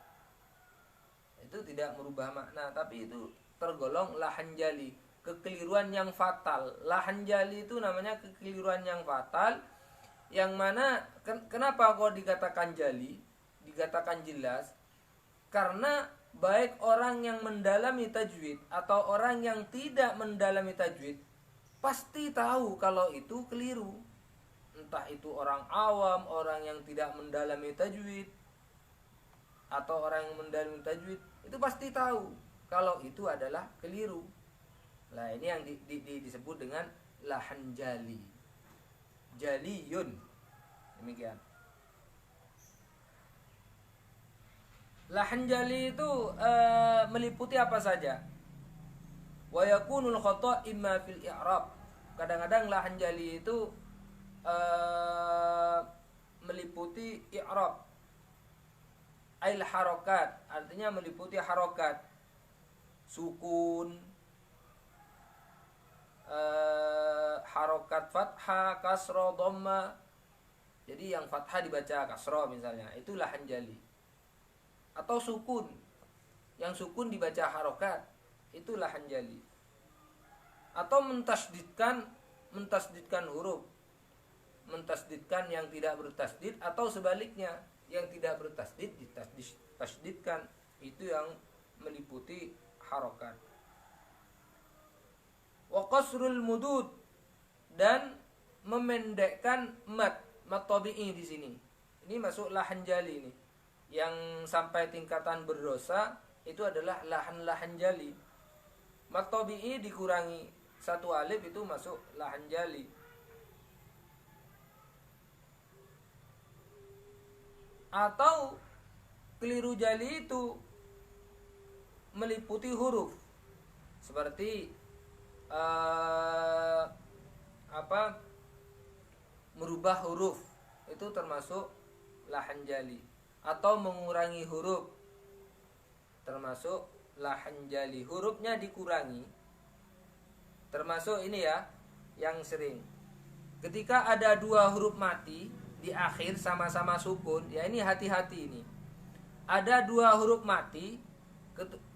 Itu tidak merubah makna, tapi itu tergolong lahan jali, kekeliruan yang fatal. Lahan jali itu namanya kekeliruan yang fatal, yang mana kenapa kok dikatakan jali, dikatakan jelas? Karena baik orang yang mendalami tajwid atau orang yang tidak mendalami tajwid pasti tahu kalau itu keliru. Entah itu orang awam, orang yang tidak mendalami tajwid, atau orang yang mendalami tajwid, itu pasti tahu kalau itu adalah keliru. Nah, ini yang disebut dengan lahan jali. Jaliyun. Demikian. Lahan jali itu meliputi apa saja? Wa yakunul khata' imma fil i'rab. Kadang-kadang lahan jali itu meliputi i'rab, ail harokat, artinya meliputi harokat, sukun, harokat fathah, kasroh, dhamma. Jadi yang fathah dibaca kasroh misalnya, itu lahan jali. Atau sukun, yang sukun dibaca harokat, itu lahan jali. Atau mentasdidkan huruf, mentasdidkan yang tidak bertasdid, atau sebaliknya yang tidak bertasdid ditasdidkan, itu yang meliputi harokat. Wa qasrul mudud, dan memendekkan mat tabi'i di sini. Ini masuk lahan jali ini. Yang sampai tingkatan berdosa itu adalah lahan-lahan jali. Mad tabi'i dikurangi satu alif itu masuk lahan jali. Atau keliru jali itu meliputi huruf seperti merubah huruf, itu termasuk lahan jali. Atau mengurangi huruf termasuk lahan jali. Hurufnya dikurangi termasuk ini ya, yang sering ketika ada dua huruf mati di akhir sama-sama sukun, ya ini hati-hati ini. Ada dua huruf mati,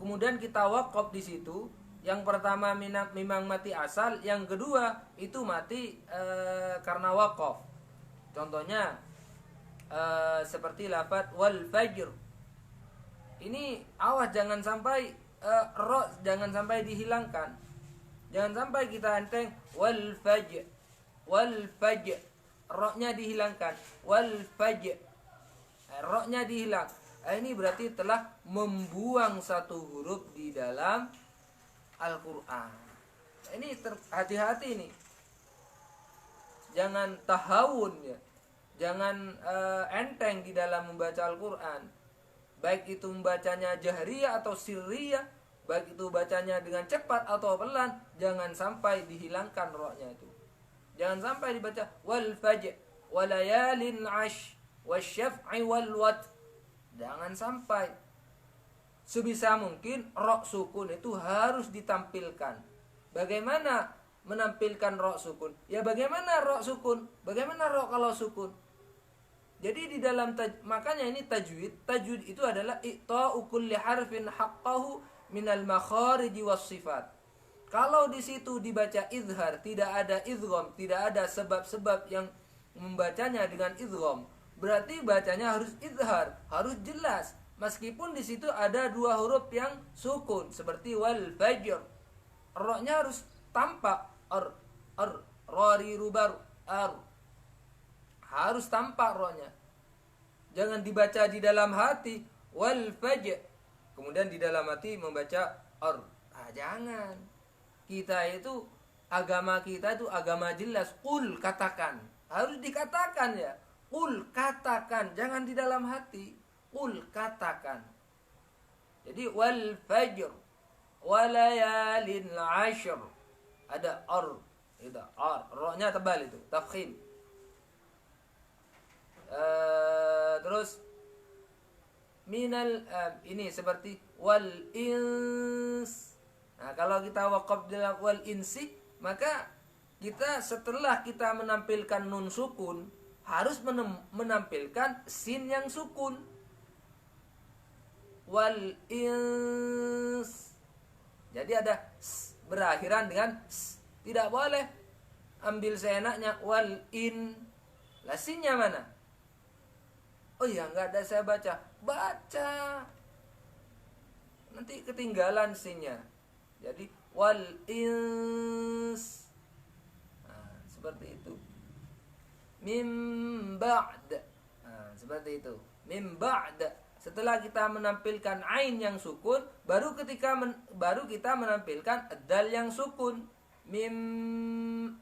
kemudian kita waqaf di situ. Yang pertama memang mati asal, yang kedua itu mati karena waqaf. Contohnya seperti lafaz wal fajr. Ini awas jangan sampai ro jangan sampai dihilangkan. Jangan sampai kita enteng wal fajr. Wal fajr. Ro-nya dihilangkan. Wal fajr. Ro-nya dihilang. Ini berarti telah membuang satu huruf di dalam Al-Quran. Ini hati-hati ini. Jangan tahawun ya. Jangan enteng di dalam membaca Al-Quran. Baik itu membacanya jahriyah atau sirriyah, baik itu bacanya dengan cepat atau pelan, jangan sampai dihilangkan ro-nya itu. Jangan sampai dibaca wal fajr walayalin ash wasyaf'i wal wat. Jangan sampai. Sebisa mungkin ro sukun itu harus ditampilkan. Bagaimana menampilkan ro sukun? Ya bagaimana ro sukun? Bagaimana ro kalau sukun? Jadi di dalam makanya ini tajwid. Tajwid itu adalah i'ta'u kulli harfin haqqahu minal makharij was sifat. Kalau di situ dibaca izhar, tidak ada idgham, tidak ada sebab-sebab yang membacanya dengan idgham, berarti bacanya harus izhar, harus jelas. Meskipun di situ ada dua huruf yang sukun seperti wal fajr. Ro-nya harus tampak rari rubar harus tampak ro-nya. Jangan dibaca di dalam hati wal fajr, kemudian di dalam hati membaca jangan. Agama kita itu agama jelas. Qul, katakan. Harus dikatakan ya. Qul, katakan, jangan di dalam hati. Qul, katakan. Jadi wal fajr walayalin ashr. Ada itu ro-nya tebal itu, tafkhim. Terus minal ini seperti wal ins. Nah, kalau kita waqaf dalam wal insi, maka kita setelah kita menampilkan nun sukun harus menampilkan sin yang sukun. Wal ins. Jadi ada berakhiran dengan tidak boleh ambil seenaknya wal in. Lah sinnya mana? Oh ya, enggak ada saya baca. Baca. Nanti ketinggalan sinnya. Jadi wal ins. Nah, seperti itu. Mim ba'd. Nah, seperti itu. Mim ba'd. Setelah kita menampilkan ain yang sukun, baru kita menampilkan dal yang sukun. Mim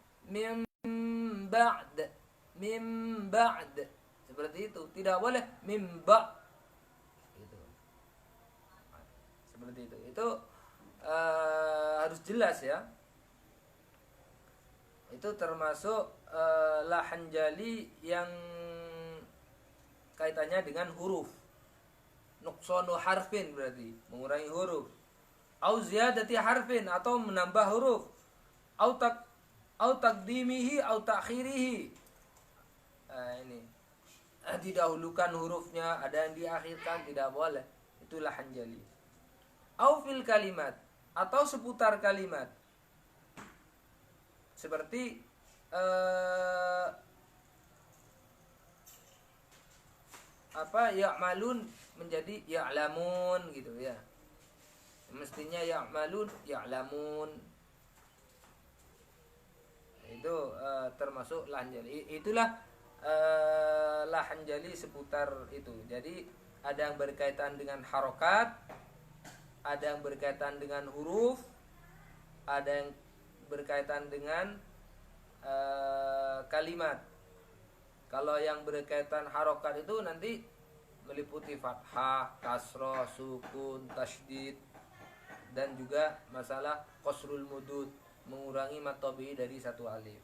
ba'd. Mim ba'd. Seperti itu. Tidak boleh mim ba'. Gitu. Seperti itu. Itu harus jelas ya. Itu termasuk lahan jali yang kaitannya dengan huruf. Nuqsanu harfin berarti mengurangi huruf. Au ziyadati harfin atau menambah huruf. Au taqdimihi au ta'khirihi. Ini didahulukan hurufnya, ada yang diakhirkan, tidak boleh. Itu lahan jali. Au fil kalimat, atau seputar kalimat. Seperti ya'malun menjadi ya'lamun gitu ya. Mestinya ya'malun ya'lamun. Itu termasuk lahan jali. Itulah lahan jali seputar itu. Jadi ada yang berkaitan dengan harokat, Ada yang berkaitan dengan huruf, ada yang berkaitan dengan kalimat. Kalau yang berkaitan harokat itu nanti meliputi fathah, kasroh, sukun, tasydid, dan juga masalah qasrul mudud, mengurangi mad tabi'i dari satu alif.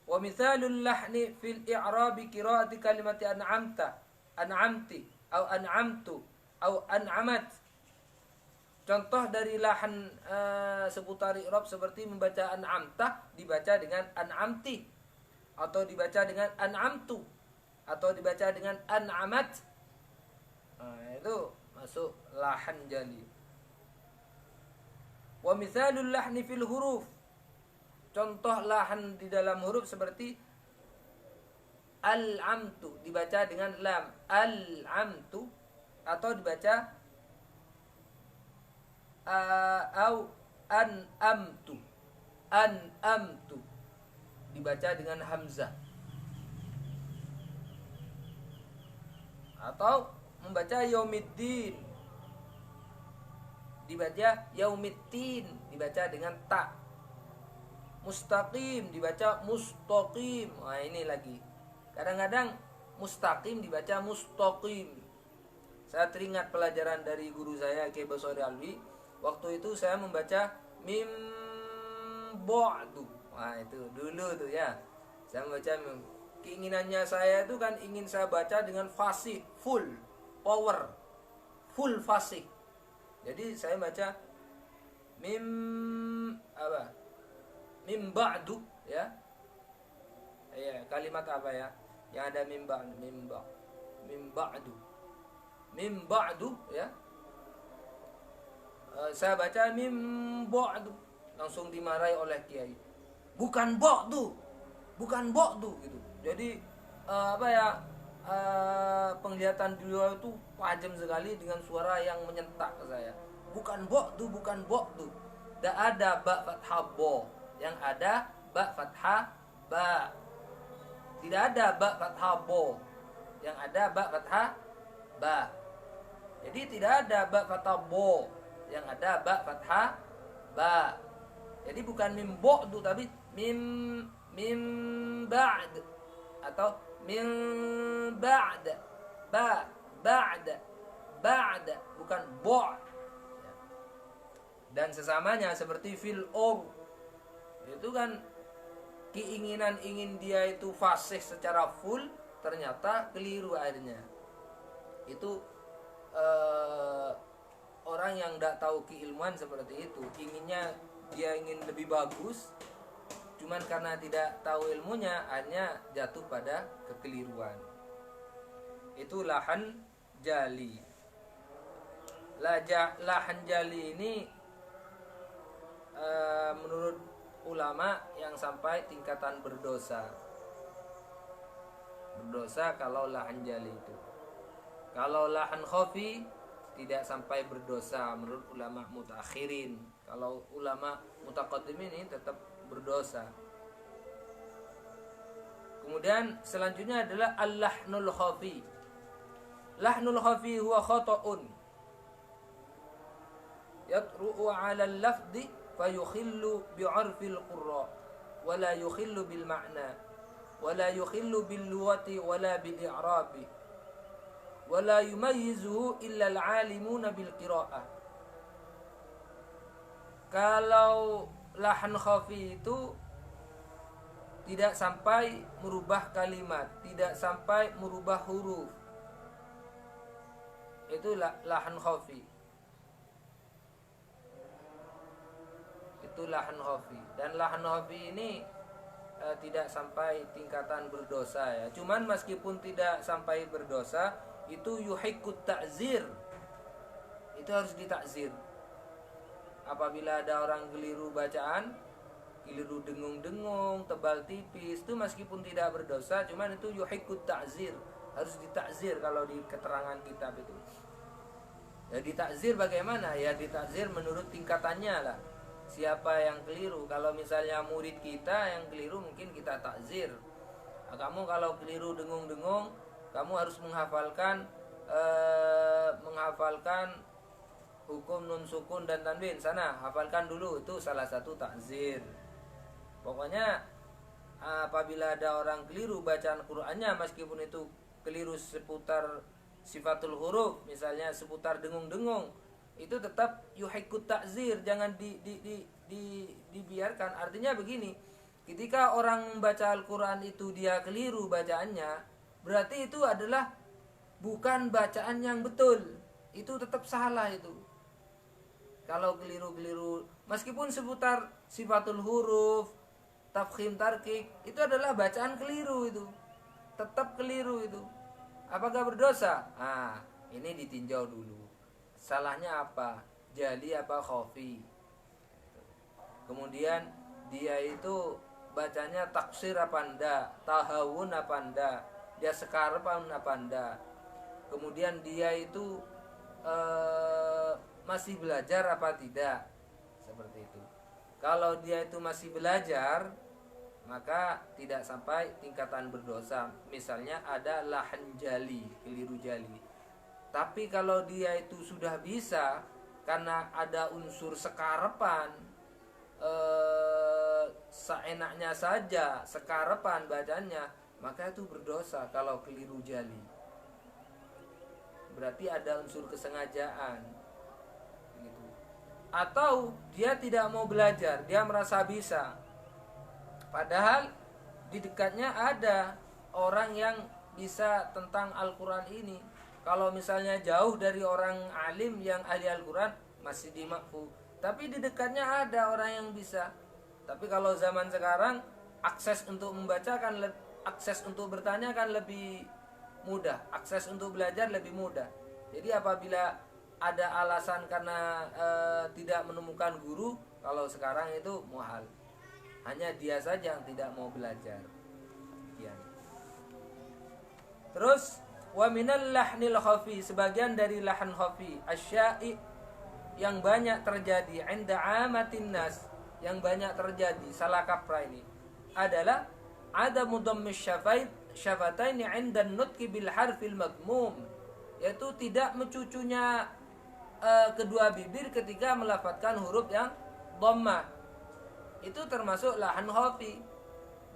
Wa mithalul lahni fil i'rabi qira'ati kalimati an'amta, an'amti, atau an'amtu, atau an'amat. Contoh dari lahan seputar i'rab seperti membaca an'amta dibaca dengan an'amti, atau dibaca dengan an'amtu, atau dibaca dengan an'amat. Itu masuk lahan jali. Wa mithalul lahni fil huruf. Contoh lahan di dalam huruf seperti al-amtu dibaca dengan lam, al-amtu, atau dibaca au an-amtu, an-amtu dibaca dengan hamzah. Atau membaca yaumiddin dibaca yaumiddin, dibaca dengan ta. Mustaqim dibaca mustaqim. Nah ini lagi. Kadang-kadang mustaqim dibaca mustaqim. Saya teringat pelajaran dari guru saya Kiai Basori Alwi. Waktu itu saya membaca mim ba'du. Wah itu dulu tuh ya. Saya membaca keinginannya saya itu kan ingin saya baca dengan fasih, full power, full fasih. Jadi saya baca mim apa? Mim ba'du ya. Ya, kalimat apa ya? Yang ada mim ba'du, mim ba'du. Mim ba'du ya. Saya baca mim ba'du, langsung dimarahi oleh kiai. Bukan ba'du. Bukan ba'du gitu. Jadi penglihatan beliau itu tajam sekali dengan suara yang menyentak ke saya. Bukan ba'du, bukan ba'du. Tidak ada ba fathah bo. Yang ada ba fathah ba. Tidak ada ba fathah bo. Yang ada ba fathah ba. Jadi tidak ada ba fathah bo. Yang ada ba fathah ba. Jadi bukan mim ba'du tapi mim ba'd atau min ba'd, ba'd bukan bo'. Dan sesamanya seperti fil itu kan keinginan ingin dia itu fasih secara full, ternyata keliru akhirnya. Itu orang yang tidak tahu keilmuan seperti itu, dia ingin lebih bagus, cuman karena tidak tahu ilmunya akhirnya jatuh pada kekeliruan. Itu lahan jali. Lahan jali ini menurut ulama yang sampai tingkatan berdosa kalau lahan jali itu. Kalau lahan khafi tidak sampai berdosa menurut ulama mutakhirin. Kalau ulama mutaqaddimin ini tetap berdosa. Kemudian selanjutnya adalah al-lahnul khafi. Lahnul khafi huwa khata'un yatru'u 'ala al-lafzi fayukhillu bi'arfil qurra wa la yukhillu bil ma'na wa la yukhillu bil lughati wa la bil i'rabi wa la yumayyizuhu illa al-'alimuna bil qira'ah. Kalau lahan khafi itu tidak sampai merubah kalimat, tidak sampai merubah huruf, itu lahan khafi. Itu lahan khafi. Dan lahan khafi ini tidak sampai tingkatan berdosa ya. Cuman meskipun tidak sampai berdosa, itu yuhiqqut ta'zir. Itu harus ditakzir. Apabila ada orang keliru bacaan, keliru dengung-dengung, tebal tipis, itu meskipun tidak berdosa, cuman itu yuhiqqut ta'zir, harus ditakzir kalau di keterangan kitab itu. Ya ditakzir bagaimana? Ya ditakzir menurut tingkatannya lah. Siapa yang keliru? Kalau misalnya murid kita yang keliru, mungkin kita takzir. Nah, kamu kalau keliru dengung-dengung, kamu harus menghafalkan menghafalkan hukum nun sukun dan tanwin, sana hafalkan dulu, itu salah satu takzir. Pokoknya apabila ada orang keliru bacaan Qur'annya, meskipun itu keliru seputar sifatul huruf, misalnya seputar dengung-dengung, itu tetap yuhikut takzir, jangan dibiarkan. Artinya begini, ketika orang membaca Al-Quran itu dia keliru bacaannya, berarti itu adalah bukan bacaan yang betul, itu tetap salah itu. Kalau keliru-keliru, meskipun seputar sifatul huruf, tafkhim, tarkik, itu adalah bacaan keliru, itu tetap keliru itu. Apakah berdosa? Ini ditinjau dulu. Salahnya apa? Jali apa khafi? Kemudian dia itu bacanya taksir apa enggak, tahawun apa enggak, dia sekarang apa enggak. Kemudian dia itu masih belajar apa tidak, seperti itu. Kalau dia itu masih belajar, maka tidak sampai tingkatan berdosa. Misalnya ada lahan jali, keliru jali. Tapi kalau dia itu sudah bisa, karena ada unsur sekarepan, seenaknya saja, sekarepan bacanya, maka itu berdosa kalau keliru jali. Berarti ada unsur kesengajaan gitu. Atau dia tidak mau belajar, dia merasa bisa, padahal di dekatnya ada orang yang bisa tentang Al-Quran ini. Kalau misalnya jauh dari orang alim yang ahli Al-Quran, masih dimakfu. Tapi di dekatnya ada orang yang bisa. Tapi kalau zaman sekarang, akses untuk membacakan, akses untuk bertanya kan lebih mudah, akses untuk belajar lebih mudah. Jadi apabila ada alasan karena tidak menemukan guru, kalau sekarang itu muhal, hanya dia saja yang tidak mau belajar. Ya. Terus wa minal lahnil khafi, sebagian dari lahan khafi asya'i, yang banyak terjadi, inda amatin nas, yang banyak terjadi, salah kaprah ini adalah ada mudammis syafataini 'inda nutqi bil harfil madmum, yaitu tidak mencucunya kedua bibir ketika melafadzkan huruf yang dhammah. Itu termasuk lahan khafi.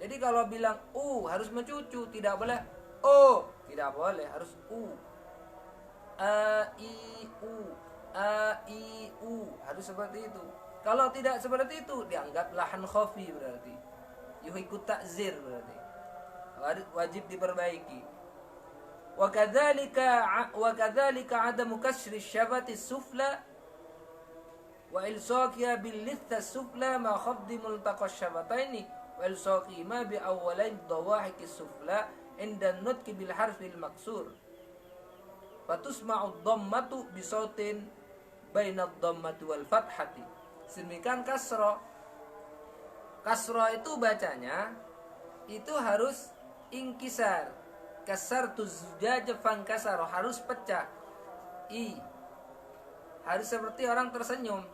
Jadi kalau bilang harus mencucu, tidak boleh tidak boleh, harus a i u, harus seperti itu. Kalau tidak seperti itu dianggap lahan khafi, berarti yuhikut takzir, berarti wajib diperbaiki. Wa kadzalika adamu kasri syafati sufla wa ilsaqiha bil litha sufla ma khafdi multaqa syafataini wa ilsaqima bi awwalain dawahik sufla inda nutqi bil harfil maksur fatusma'u dhammatu bi sautin bainad dhammati wal fathati. Sedemikian kasra itu bacanya itu harus inkisar, kasartu zujaja fankasaro, harus pecah. Harus seperti orang tersenyum.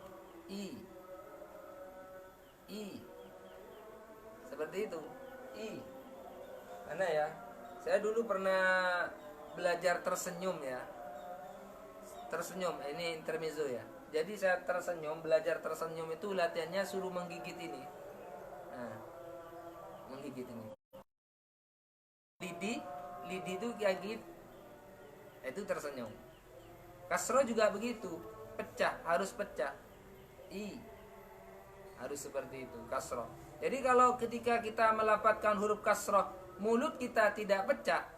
Seperti itu. Mana ya? Saya dulu pernah belajar tersenyum ya. Tersenyum, ini intermezzo ya. Jadi saya tersenyum, belajar tersenyum itu latihannya suruh menggigit ini. Menggigit ini. Lidi itu gigit, itu tersenyum. Kasro juga begitu, pecah, harus pecah. Harus seperti itu, kasro. Jadi kalau ketika kita melafadzkan huruf kasro, mulut kita tidak pecah,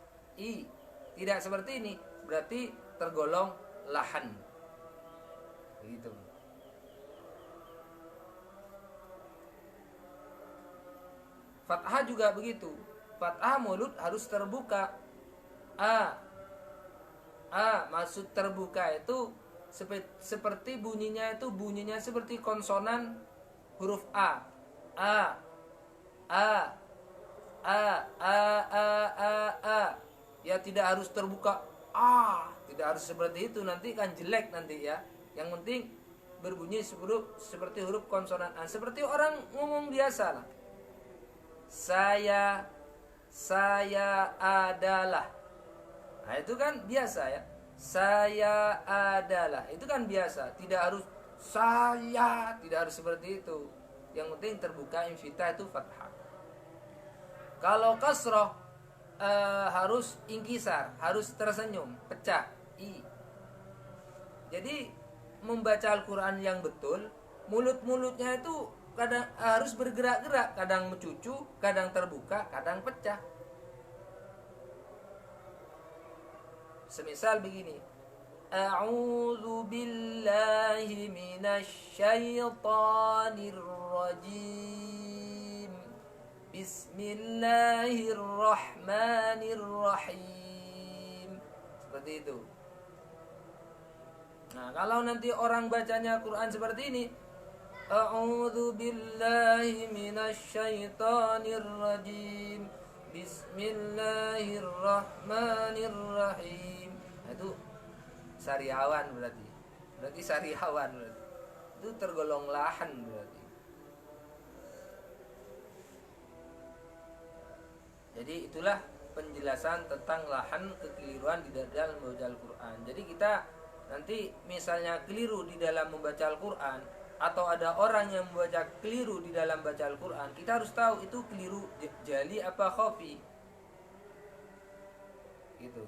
tidak seperti ini, berarti tergolong lahan. Begitu. Fathah juga begitu. Fathah mulut harus terbuka. Maksud terbuka itu seperti bunyinya seperti konsonan huruf A. Ya tidak harus terbuka. Tidak harus seperti itu, nanti kan jelek nanti ya. Yang penting berbunyi seperti huruf konsonan A, seperti orang ngomong biasa lah. Saya adalah. Itu kan biasa ya. Saya adalah. Itu kan biasa, tidak harus saya, tidak harus seperti itu. Yang penting terbuka infitah itu fathah. Kalau kasroh harus ingkisar, harus tersenyum, pecah i. Jadi membaca Al-Quran yang betul, mulut-mulutnya itu kadang harus bergerak-gerak, kadang mencucu, kadang terbuka, kadang pecah. Semisal begini, A'udzu billahi minasy syaithanir rajim. Bismillahirrahmanirrahim. Seperti itu. Nah, kalau nanti orang bacanya Quran seperti ini, A'udzu billahi minasy syaithanir rajim. Bismillahirrahmanirrahim. Nah, itu sariawan berarti. Berarti sariawan berarti. Itu tergolong lahan berarti. Jadi itulah penjelasan tentang lahan kekeliruan di dalam membaca Al-Quran. Jadi kita nanti misalnya keliru di dalam membaca Al-Quran, atau ada orang yang membaca keliru di dalam baca Al-Quran, kita harus tahu itu keliru jali apa khafi. Gitu.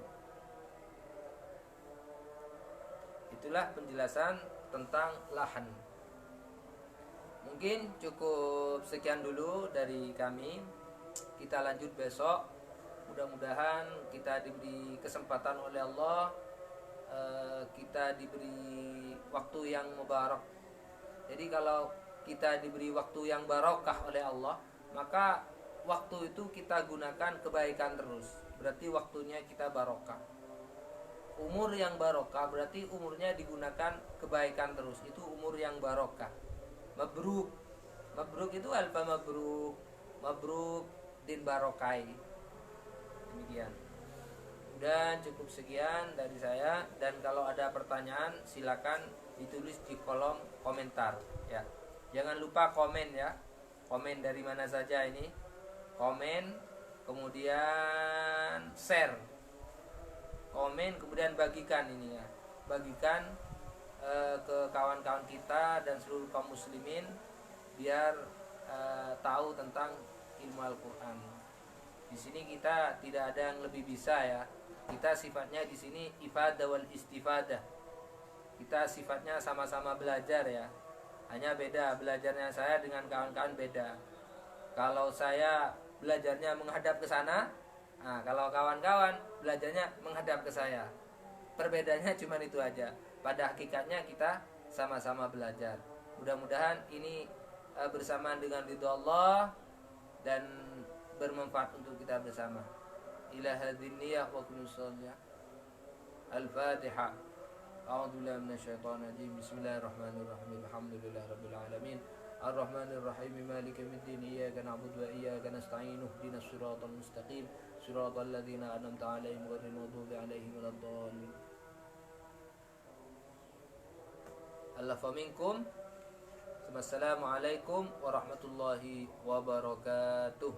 Itulah penjelasan tentang lahan. Mungkin cukup sekian dulu dari kami. Kita lanjut besok. Mudah-mudahan kita diberi kesempatan oleh Allah, kita diberi waktu yang mubarak. Jadi kalau kita diberi waktu yang barokah oleh Allah, maka waktu itu kita gunakan kebaikan terus. Berarti waktunya kita barokah. Umur yang barokah berarti umurnya digunakan kebaikan terus. Itu umur yang barokah. Mabruk. Mabruk itu alfa mabruk. Mabruk din barokai. Demikian. Dan cukup sekian dari saya, dan kalau ada pertanyaan silakan ditulis di kolom komentar ya. Jangan lupa komen ya. Komen dari mana saja ini. Komen, kemudian share. Komen kemudian bagikan ini ya. Bagikan ke kawan-kawan kita dan seluruh kaum muslimin biar tahu tentang ilmu Al-Quran. Di sini kita tidak ada yang lebih bisa ya. Kita sifatnya di sini ifadah wal istifadah. Kita sifatnya sama-sama belajar ya. Hanya beda belajarnya saya dengan kawan-kawan beda. Kalau saya belajarnya menghadap ke sana, nah kalau kawan-kawan belajarnya menghadap ke saya. Perbedaannya cuma itu aja. Pada hakikatnya kita sama-sama belajar. Mudah-mudahan ini bersamaan dengan ridho Allah dan bermanfaat untuk kita bersama. Ila hadzal niyah wa kullu sholih. Al-Fatihah. A'udzu billahi minasyaitonir rajim. Bismillahirrahmanirrahim. Alhamdulillahirabbil alamin. Ar-Rahmanir Rahim. Maliki yaumiddin. Iyyaka na'budu wa iyyaka nasta'in. Ihdinas siratal mustaqim. Siratal ladzina an'amta 'alaihim ghairil maghdubi 'alaihim waladdallin. Allafa minkum. Wassalamualaikum warahmatullahi wabarakatuh.